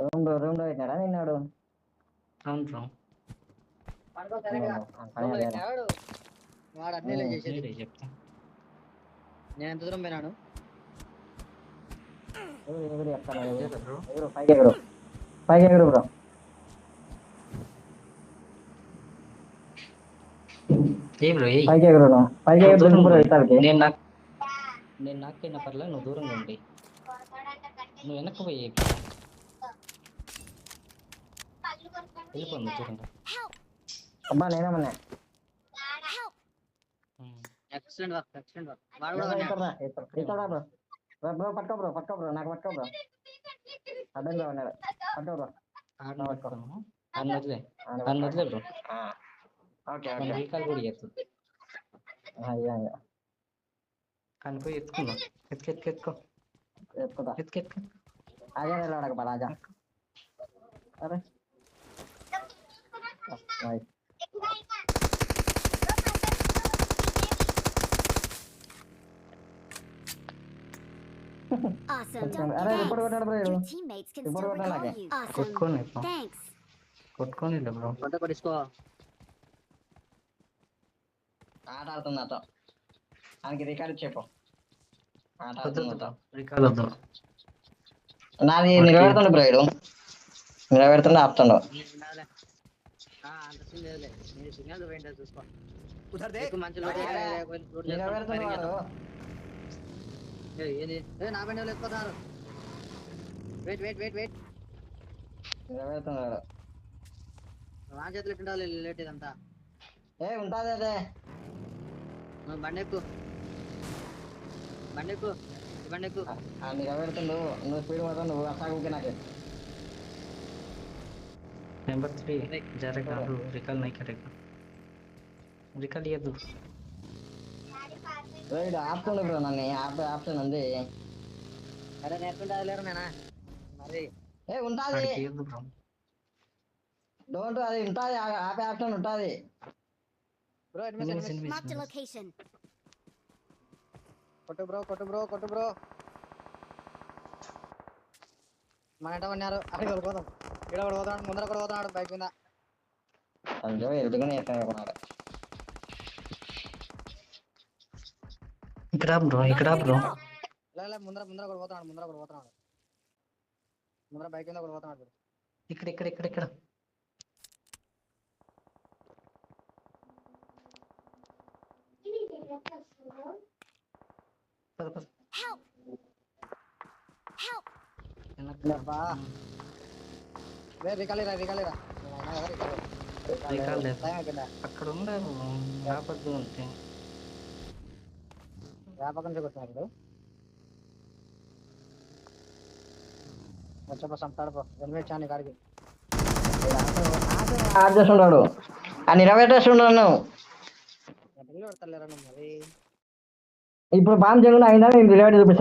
Room లో పెట్టినాడా నిన్నాడు? అవును bro. వాడు అన్నీ చేసేది. నీడే చెప్తా. నేను ఎంత దూరం పోయినాను? ఎగురు చెప్తాను. లేదా బ్రో? ఎగురు పైకి ఎగురు, పైకి ఎగురు బ్రో. ఏ బ్రో ఏ పైకి ఎగురు, పైకి ఎగురు బ్రో. ఇతడికి నేను నాకైనా పర్లేదు, నువ్వు దూరంగా ఉండి నువ్వు వెనక్కి పోయి వెళ్ళిపోండి దూరంగా. అబ్బా నేనేమన్నా ఎక్సలెంట్ వర్క్, ఎక్సలెంట్ వర్క్. వాడు కూడా ఇతడా బ్రో. బ్రో పట్టుకో బ్రో, పట్టుకో బ్రో, నాకు పట్టుకో బ్రో. అడ్డంగా ఉన్నాడు, పట్టుకో బ్రో. వదిలే బ్రో. ఓకే మన రీకాల్ కూడా చేస్తుంది. అయ్యా అయ్యా కానీ పోయి ఎత్తుకుందాం. ఎత్తుకో ఎత్తుకుతా. అదే నిలబడక బలాజా. అరే అరే ఇప్పుడు కొట్టాడు బ్రో. ఇప్పుడు కొట్టాలి. కొట్టుకొని బ్రో. పట్టుకో. ఆట ఆడుతుంది నాతో. ఆయనకి రికార్డు చెప్పు. ఆట ఆడుతుందా? రికార్డు వద్దు. నాది నిలబెడుతుండే బ్రో. ఇడు నిలబెడుతుండే ఆపుతుండవు. అంత సీన్ లేదులే. నేను సిగ్నల్ పోయింటే చూసుకో. మంచి నిలబెడుతున్నాడు. నా బండి వెళ్ళిపోతున్నారు. వెయిట్ నిలబెడుతున్నాడు. నా చేతులు ఎట్టుండాలి లేట్ ఇదంతా. ఉంటుంది అదే. నువ్వు బండి ఎక్కు. నిలబెడుతుండు. నువ్వు స్పీడ్ పోతావు. నువ్వు అసలు నాకే నెంబర్ 3 జరగాడు. రికాల్ नहीं करेगा. రికాల్ ఇయ్యదు. ఆపుతుండు బ్రో. నన్ను ఆప్షన్ ఉంది. అరే నేర్చుకుంటా లేరు నేనా మరి. ఉంటుంది డోంట్. అది ఉంటుంది. ఆపే ఆప్షన్ ఉంటుంది బ్రో. కొట్టు బ్రో. మన ఎట పడినారు. అక్కడ పోతాం. ఇక్కడ కూడా పోతున్నాడు. ముందర కూడా పోతున్నాడు బైక్ మీద. అయ్యో ఎదుగునే ఎక్కడున్నాడు. ఇక్కడ బ్రో. ముందర కూడా పోతున్నాడు. ముందర బైక్ మీద కూడా పోతున్నాడు. ఇక్కడ రికాలేరా అక్కడ ఉండరు. రాపద్దు అంతే. వ్యాపకం చెబుతున్నాడు. వచ్చా సంతాడు వెల్వేచాని కాడికి చేస్తున్నాడు. ఆ నిలబెట్టేస్తున్నాను. పెడతలేరా మరి. ఇప్పుడు బాగా జరుగుతుంది. అయినా నేను నిలబెట్టి చూపిస్తాను.